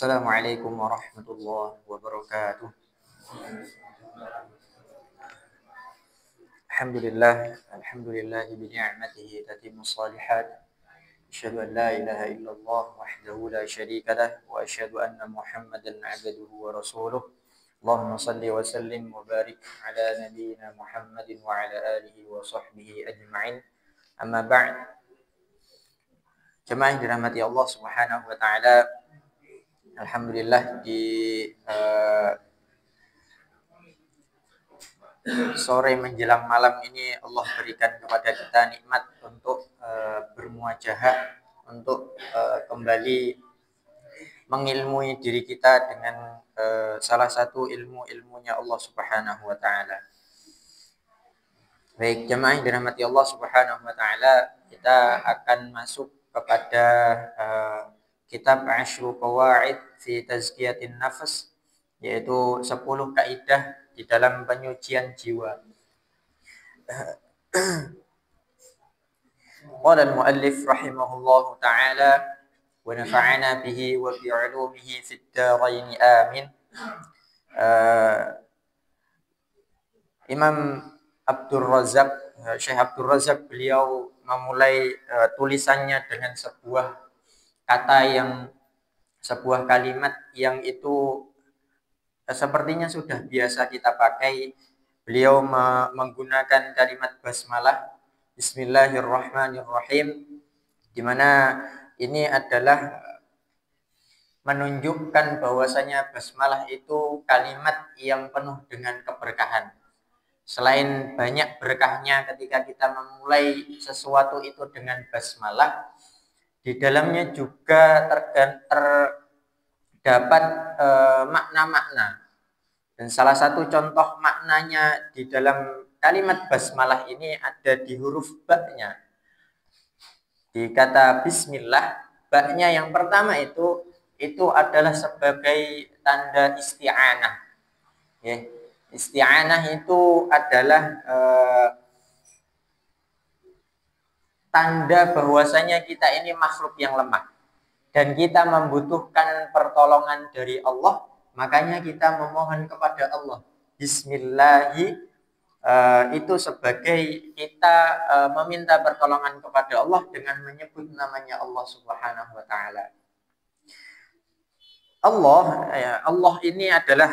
Assalamualaikum warahmatullahi wabarakatuh. Alhamdulillah bi ni'matihi tatimmu shalihat. Asyhadu an la ilaha illallah wahdahu la syarika lah wa asyhadu anna Muhammadan 'abduhu wa rasuluh. Allahumma shalli wa sallim wa barik ala nabiyyina Muhammadin wa ala alihi wa sahbihi ajma'in. Amma ba'd. Jemaah yang dirahmati Allah Subhanahu wa taala, alhamdulillah di sore menjelang malam ini Allah berikan kepada kita nikmat untuk bermuajahah, untuk kembali mengilmui diri kita dengan salah satu ilmu-ilmunya Allah Subhanahu wa taala. Baik, jemaah yang dirahmati Allah Subhanahu wa taala, kita akan masuk kepada kitab Ashru Qawaid fi Tazkiyatin Nafas, yaitu 10 kaidah di dalam penyucian jiwa. Qala al-muallif rahimahullahu ta'ala wa nafa'ana bihi wa bi 'ulumihi fid dharain amin. Imam Abdul Razak, Syekh Abdul Razak, beliau memulai tulisannya dengan sebuah kalimat yang itu sepertinya sudah biasa kita pakai. Beliau menggunakan kalimat basmalah, Bismillahirrahmanirrahim, di mana ini adalah menunjukkan bahwasanya basmalah itu kalimat yang penuh dengan keberkahan. Selain banyak berkahnya ketika kita memulai sesuatu itu dengan basmalah, di dalamnya juga terdapat makna-makna. Dan salah satu contoh maknanya di dalam kalimat basmalah ini ada di huruf ba-nya. Di kata bismillah, ba-nya yang pertama itu adalah sebagai tanda isti'anah. Ya. Isti'anah itu adalah tanda bahwasanya kita ini makhluk yang lemah dan kita membutuhkan pertolongan dari Allah, makanya kita memohon kepada Allah. Bismillahi itu sebagai kita meminta pertolongan kepada Allah dengan menyebut namanya Allah Subhanahu wa taala. Allah ini adalah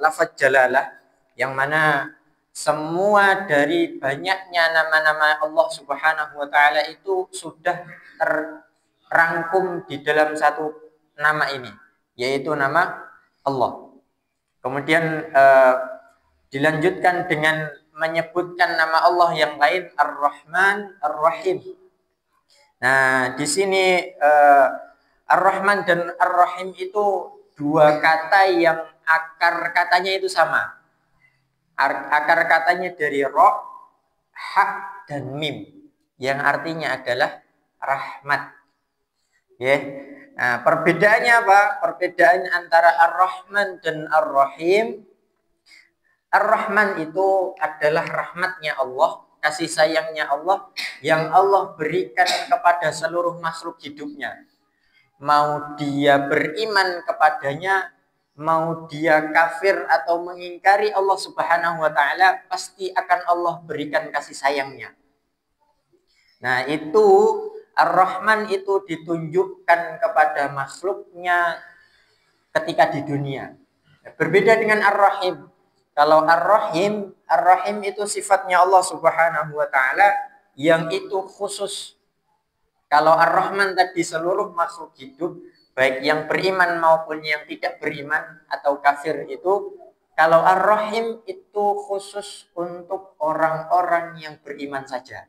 lafaz jalalah, yang mana semua dari banyaknya nama-nama Allah Subhanahu wa taala itu sudah terrangkum di dalam satu nama ini, yaitu nama Allah. Kemudian dilanjutkan dengan menyebutkan nama Allah yang lain, Ar-Rahman, Ar-Rahim. Nah, di sini Ar-Rahman dan Ar-Rahim itu dua kata yang akar katanya itu sama. Akar katanya dari ro, ha, dan mim, yang artinya adalah rahmat. Ya. Nah, perbedaannya apa? Perbedaan antara Ar-Rahman dan Ar-Rahim. Ar-Rahman itu adalah rahmatnya Allah, kasih sayangnya Allah yang Allah berikan kepada seluruh makhluk hidupnya. Mau dia beriman kepadanya, mau dia kafir atau mengingkari Allah Subhanahu wa taala, pasti akan Allah berikan kasih sayangnya. Nah, itu Ar-Rahman itu ditunjukkan kepada makhluknya ketika di dunia. Berbeda dengan Ar-Rahim. Kalau Ar-Rahim itu sifatnya Allah Subhanahu wa taala yang itu khusus. Kalau Ar-Rahman tadi seluruh makhluk hidup, baik yang beriman maupun yang tidak beriman atau kafir itu. Kalau Ar-Rahim itu khusus untuk orang-orang yang beriman saja.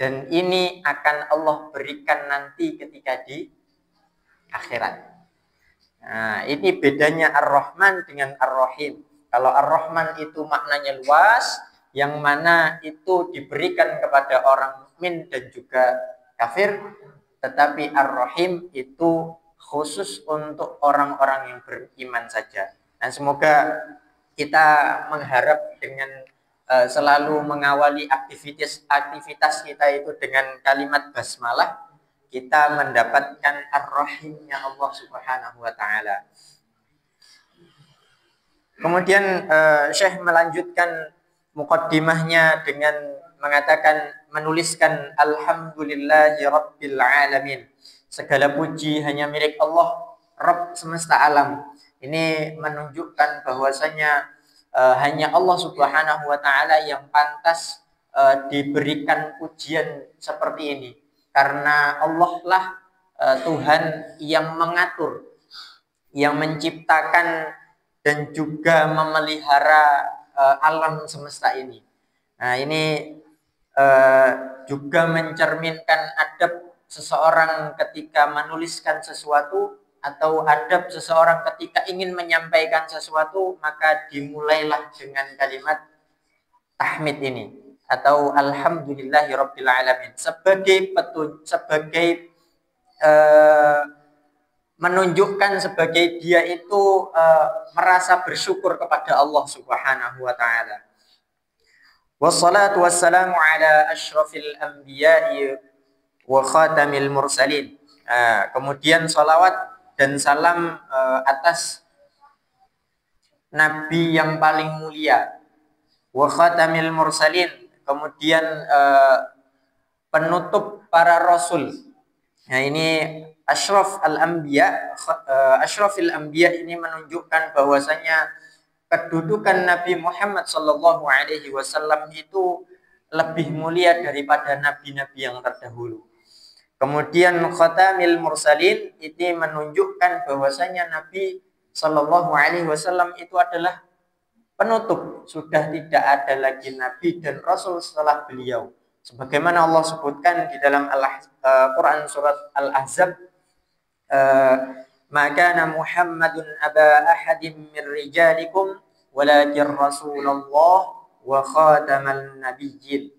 Dan ini akan Allah berikan nanti ketika di akhirat. Nah, ini bedanya Ar-Rahman dengan Ar-Rahim. Kalau Ar-Rahman itu maknanya luas, yang mana itu diberikan kepada orang mukmin dan juga kafir. Tetapi Ar-Rahim itu khusus untuk orang-orang yang beriman saja. Dan semoga kita mengharap dengan selalu mengawali aktivitas kita itu dengan kalimat basmalah, kita mendapatkan ar-rahimnya Allah Subhanahu wa taala. Kemudian Syekh melanjutkan muqaddimahnya dengan mengatakan, menuliskan alhamdulillahi rabbil alamin. Segala puji hanya milik Allah, Rabb semesta alam. Ini menunjukkan bahwasanya hanya Allah Subhanahu wa taala yang pantas diberikan pujian seperti ini. Karena Allah lah Tuhan yang mengatur, yang menciptakan dan juga memelihara alam semesta ini. Nah, ini juga mencerminkan adab seseorang ketika menuliskan sesuatu, atau adab seseorang ketika ingin menyampaikan sesuatu, maka dimulailah dengan kalimat tahmid ini atau alhamdulillahirabbil alamin sebagai menunjukkan sebagai dia itu merasa bersyukur kepada Allah Subhanahu wa taala. Wassalatu wassalamu ala asyrafil anbiya'i wa khatamil mursalin. Kemudian salawat dan salam atas nabi yang paling mulia, wa khatamil mursalin, kemudian penutup para rasul. Nah, ini asyraf al-anbiya, asyrafil anbiya ini menunjukkan bahwasanya kedudukan Nabi Muhammad sallallahu alaihi wasallam itu lebih mulia daripada nabi-nabi yang terdahulu. Kemudian khatamil mursalin ini menunjukkan bahwasanya Nabi sallallahu alaihi wasallam itu adalah penutup, sudah tidak ada lagi nabi dan rasul setelah beliau. Sebagaimana Allah sebutkan di dalam Quran surat Al-Ahzab, maka Muhammadun aba ahadin min rijalikum walakin Rasulullah wa khataman nabiyyin.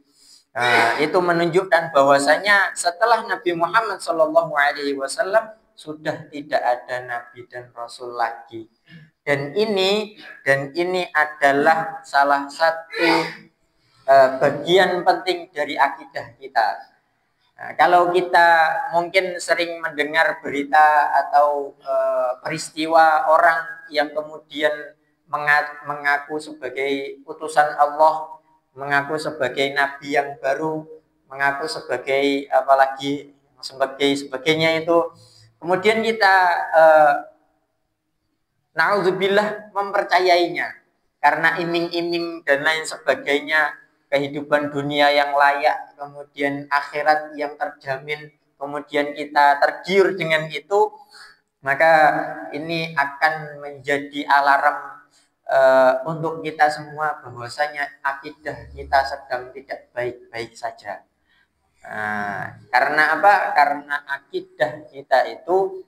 Itu menunjukkan bahwasanya setelah Nabi Muhammad sallallahu alaihi wasallam sudah tidak ada nabi dan rasul lagi. Dan ini adalah salah satu bagian penting dari akidah kita. Nah, kalau kita mungkin sering mendengar berita atau peristiwa orang yang kemudian mengaku sebagai utusan Allah, mengaku sebagai nabi yang baru, mengaku sebagai apalagi sebagainya itu, kemudian kita na'udzubillah mempercayainya karena iming-iming dan lain sebagainya, kehidupan dunia yang layak, kemudian akhirat yang terjamin, kemudian kita tergiur dengan itu, maka ini akan menjadi alarm untuk kita semua bahwasanya akidah kita sedang tidak baik-baik saja. Karena apa? Karena akidah kita itu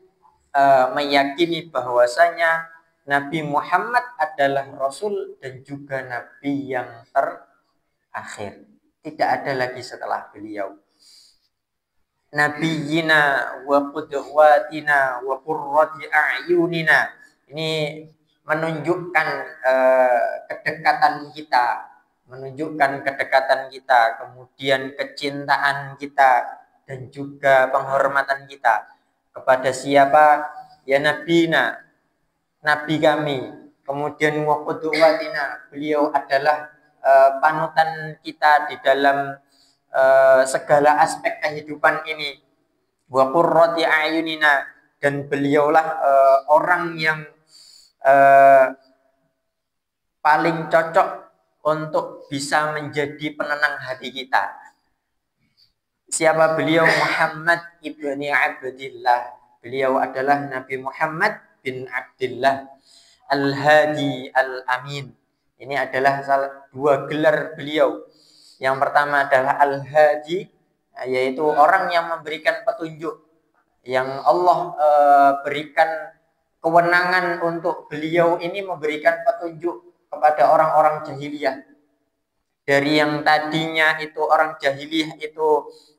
meyakini bahwasanya Nabi Muhammad adalah Rasul dan juga Nabi yang terakhir. Tidak ada lagi setelah beliau. Nabiyina wa qudwatina wa qurrati a'yunina. Ini menunjukkan kedekatan kita, kemudian kecintaan kita dan juga penghormatan kita kepada siapa? Ya nabina, nabi kami. Kemudian wa qudwatina, beliau adalah panutan kita di dalam segala aspek kehidupan ini. Wa qurrati a'yunina, dan beliaulah orang yang paling cocok untuk bisa menjadi penenang hati kita. Siapa beliau? Muhammad ibni Abdillah. Beliau adalah Nabi Muhammad bin Abdillah Al-Hadi Al-Amin. Ini adalah dua gelar beliau. Yang pertama adalah Al-Hadi, yaitu orang yang memberikan petunjuk, yang Allah berikan kewenangan untuk beliau ini memberikan petunjuk kepada orang-orang jahiliyah. Dari yang tadinya itu orang jahiliyah itu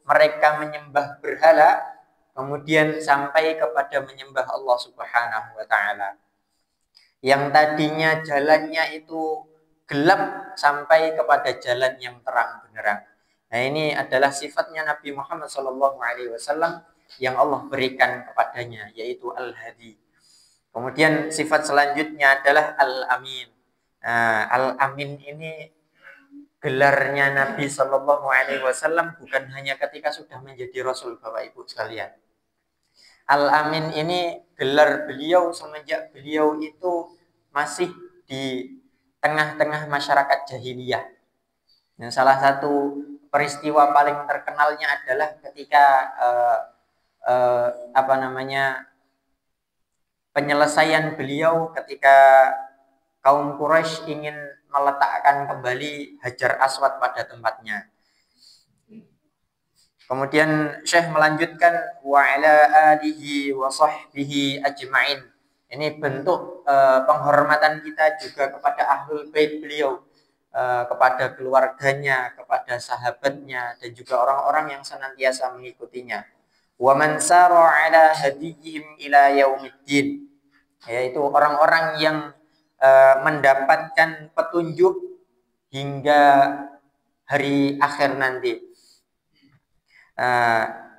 mereka menyembah berhala, kemudian sampai kepada menyembah Allah Subhanahu wa taala. Yang tadinya jalannya itu gelap sampai kepada jalan yang terang benderang. Nah, ini adalah sifatnya Nabi Muhammad sallallahu alaihi wasallam, yang Allah berikan kepadanya, yaitu Al-Hadi. Kemudian sifat selanjutnya adalah Al-Amin. Nah, Al-Amin ini gelarnya Nabi Shallallahu Alaihi Wasallam bukan hanya ketika sudah menjadi Rasul, Bapak Ibu sekalian. Al-Amin ini gelar beliau semenjak beliau itu masih di tengah-tengah masyarakat jahiliyah. Dan salah satu peristiwa paling terkenalnya adalah ketika penyelesaian beliau ketika kaum Quraisy ingin meletakkan kembali Hajar Aswad pada tempatnya. Kemudian Syekh melanjutkan wa ala alihi wa sahbihi ajma'in. Ini bentuk penghormatan kita juga kepada ahlul bait beliau, kepada keluarganya, kepada sahabatnya, dan juga orang-orang yang senantiasa mengikutinya. Wa man sara ala hadiyihim ila yaumiddin, yaitu orang-orang yang mendapatkan petunjuk hingga hari akhir nanti.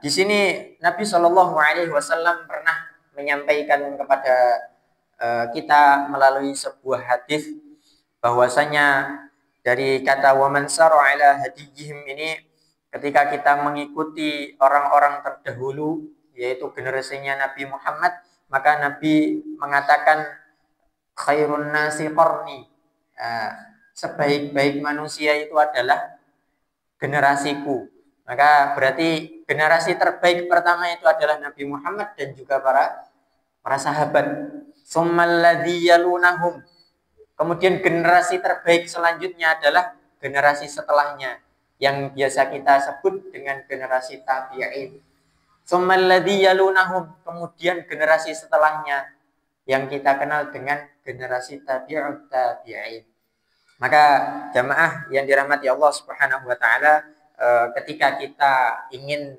Di sini Nabi Shallallahu Alaihi Wasallam pernah menyampaikan kepada kita melalui sebuah hadis bahwasanya dari kata waman sara ala hadiyihim ini, ketika kita mengikuti orang-orang terdahulu, yaitu generasinya Nabi Muhammad, maka Nabi mengatakan khairun nasi qarni, sebaik-baik manusia itu adalah generasiku. Maka berarti generasi terbaik pertama itu adalah Nabi Muhammad dan juga para sahabat. Tsummal ladzi yalunahum. Kemudian generasi terbaik selanjutnya adalah generasi setelahnya, yang biasa kita sebut dengan generasi tabi'in. Tsummal ladzi yalunahum. Kemudian generasi setelahnya yang kita kenal dengan generasi tabi'ut tabi'in. Maka jamaah yang dirahmati Allah Subhanahu wa taala, ketika kita ingin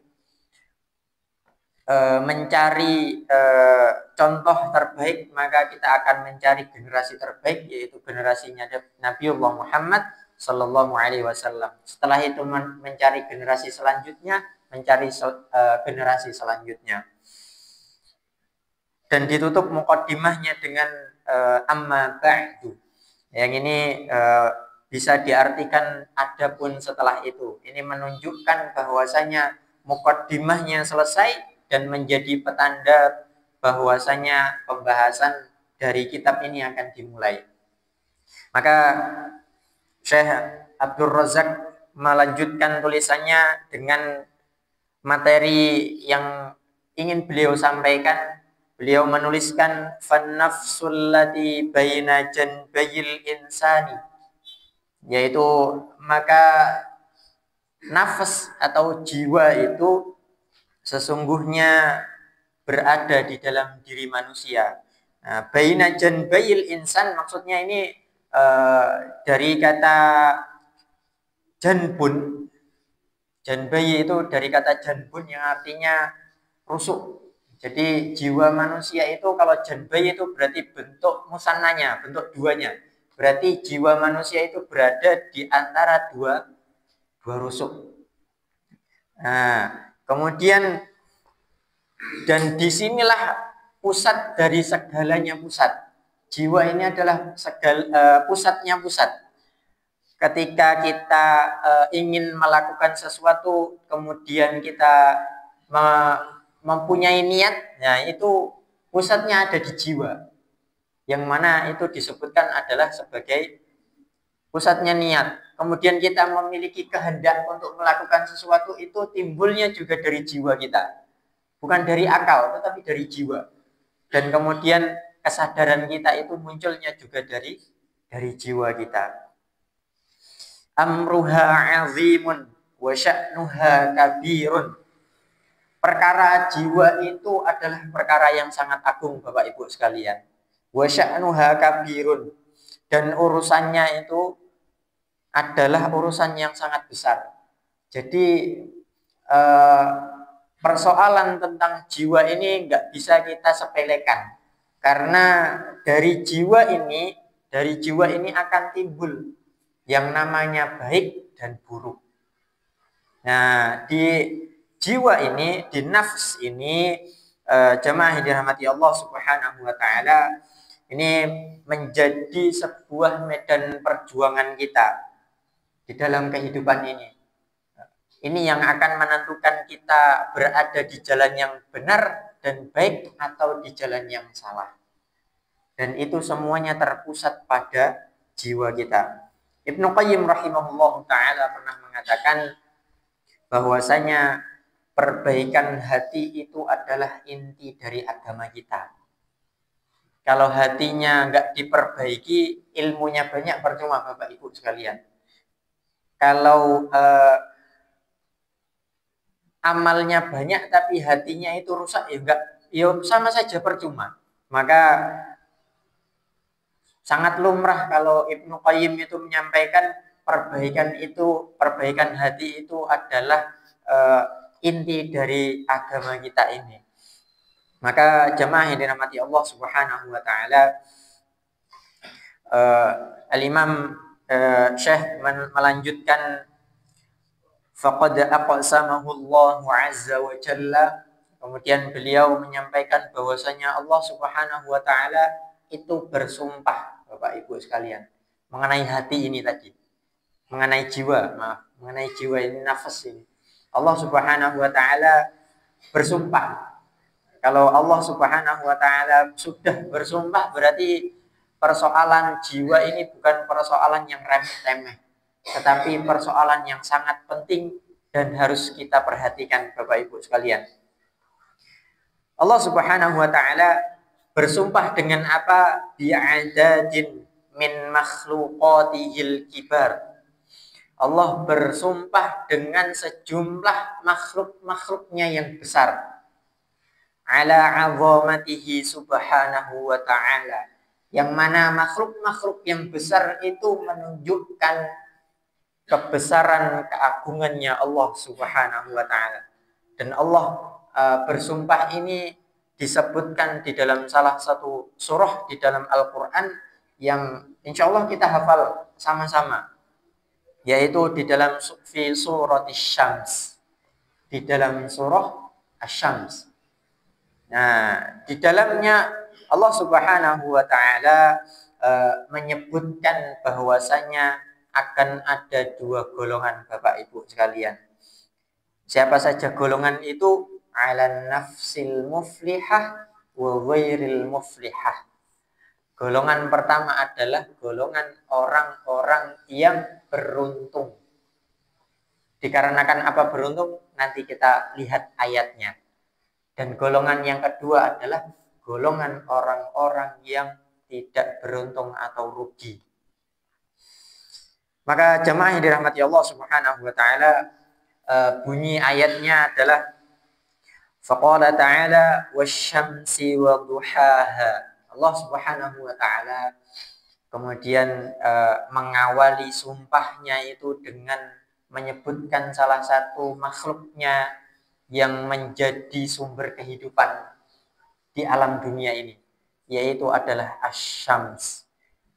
mencari contoh terbaik, maka kita akan mencari generasi terbaik, yaitu generasinya Nabiullah Muhammad Sallallahu Alaihi Wasallam. Setelah itu mencari generasi selanjutnya, mencari generasi selanjutnya. Dan ditutup muqaddimahnya dengan amma ba'du. Yang ini bisa diartikan adapun setelah itu. Ini menunjukkan bahwasanya muqaddimahnya selesai dan menjadi petanda bahwasanya pembahasan dari kitab ini akan dimulai. Maka Syekh Abdul Razak melanjutkan tulisannya dengan materi yang ingin beliau sampaikan. Beliau menuliskan fan-nafsul lati baina janbayil insani, yaitu maka nafas atau jiwa itu sesungguhnya berada di dalam diri manusia. Nah, baina janbayil insan maksudnya ini dari kata janbun. Janbayi itu dari kata janbun yang artinya rusuk. Jadi jiwa manusia itu kalau janbayi itu berarti bentuk musannanya, bentuk duanya. Berarti jiwa manusia itu berada di antara dua rusuk. Nah, kemudian dan disinilah pusat dari segalanya pusat. Jiwa ini adalah pusatnya pusat. Ketika kita ingin melakukan sesuatu, kemudian kita mempunyai niat, nah itu pusatnya ada di jiwa. Yang mana itu disebutkan adalah sebagai pusatnya niat. Kemudian kita memiliki kehendak untuk melakukan sesuatu, itu timbulnya juga dari jiwa kita. Bukan dari akal, tetapi dari jiwa. Dan kemudian kesadaran kita itu munculnya juga dari jiwa kita. Amruha azimun wa sya'nuha kabirun. Perkara jiwa itu adalah perkara yang sangat agung, Bapak Ibu sekalian. Wa sya'nuha kabirun. Dan urusannya itu adalah urusan yang sangat besar. Jadi persoalan tentang jiwa ini nggak bisa kita sepelekan. Karena dari jiwa ini akan timbul yang namanya baik dan buruk. Nah, di jiwa ini, di nafs ini, jamaah yang dirahmati Allah Subhanahu wa taala, ini menjadi sebuah medan perjuangan kita di dalam kehidupan ini. Ini yang akan menentukan kita berada di jalan yang benar dan baik atau di jalan yang salah. Dan itu semuanya terpusat pada jiwa kita. Ibnu Qayyim rahimahullah ta'ala pernah mengatakan bahwasanya perbaikan hati itu adalah inti dari agama kita. Kalau hatinya nggak diperbaiki, ilmunya banyak percuma Bapak Ibu sekalian. Kalau amalnya banyak tapi hatinya itu rusak, ya enggak, ya sama saja percuma. Maka sangat lumrah kalau Ibnu Qayyim itu menyampaikan perbaikan hati itu adalah inti dari agama kita ini. Maka jemaah yang dirahmati Allah Subhanahu wa taala, Al-Imam Syekh melanjutkan, faqad aqsamahu Allahu azza wa jalla. Kemudian beliau menyampaikan bahwasanya Allah Subhanahu wa taala itu bersumpah, Bapak Ibu sekalian, mengenai hati ini tadi, mengenai jiwa ini, nafas ini. Allah Subhanahu wa taala bersumpah. Kalau Allah Subhanahu wa taala sudah bersumpah, berarti persoalan jiwa ini bukan persoalan yang remeh-temeh, tetapi persoalan yang sangat penting dan harus kita perhatikan Bapak Ibu sekalian. Allah Subhanahu wa taala bersumpah dengan apa? Bi'adadin min makhluqatihil kibar. Allah bersumpah dengan sejumlah makhluk-makhluknya yang besar. Ala 'azamatihi subhanahu wa ta'ala. Yang mana makhluk-makhluk yang besar itu menunjukkan kebesaran keagungannya Allah Subhanahu wa ta'ala. Dan Allah bersumpah ini disebutkan di dalam salah satu surah di dalam Al-Quran yang insya Allah kita hafal sama-sama, yaitu di dalam surah Asy-Syams, di dalam surah Asy-Syams. Nah, di dalamnya Allah Subhanahu wa taala menyebutkan bahwasanya akan ada dua golongan Bapak Ibu sekalian. Siapa saja golongan itu? Ala nafsil muflihah wa ghairil muflihah. Golongan pertama adalah golongan orang-orang yang beruntung. Dikarenakan apa beruntung? Nanti kita lihat ayatnya. Dan golongan yang kedua adalah golongan orang-orang yang tidak beruntung atau rugi. Maka jemaah yang dirahmati Allah Subhanahu wa taala, bunyi ayatnya adalah faqala ta'ala wasyamsi wa duhaha. Allah Subhanahu wa taala kemudian mengawali sumpahnya itu dengan menyebutkan salah satu makhluknya yang menjadi sumber kehidupan di alam dunia ini, yaitu adalah Asy-Syams,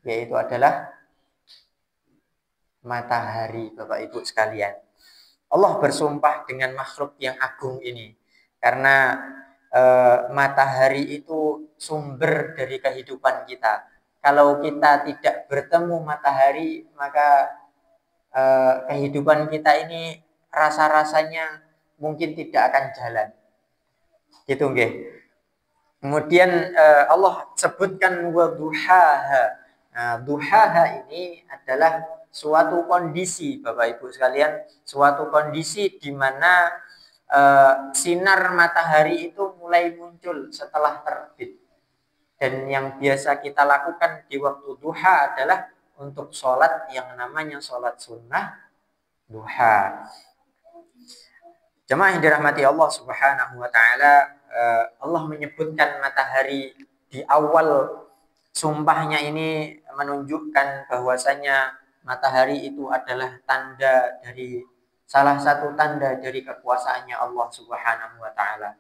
yaitu adalah matahari Bapak Ibu sekalian. Allah bersumpah dengan makhluk yang agung ini karena matahari itu sumber dari kehidupan kita. Kalau kita tidak bertemu matahari, maka kehidupan kita ini rasa-rasanya mungkin tidak akan jalan. Gitu nggih. Kemudian Allah sebutkan wa duhaha. Nah, duhaha ini adalah suatu kondisi Bapak Ibu sekalian, suatu kondisi di mana sinar matahari itu mulai muncul setelah terbit. Dan yang biasa kita lakukan di waktu duha adalah untuk sholat yang namanya sholat sunnah duha. Jemaah yang dirahmati Allah Subhanahu wa taala, Allah menyebutkan matahari di awal sumpahnya ini menunjukkan bahwasanya matahari itu adalah tanda dari salah satu tanda dari kekuasaannya Allah Subhanahu wa taala.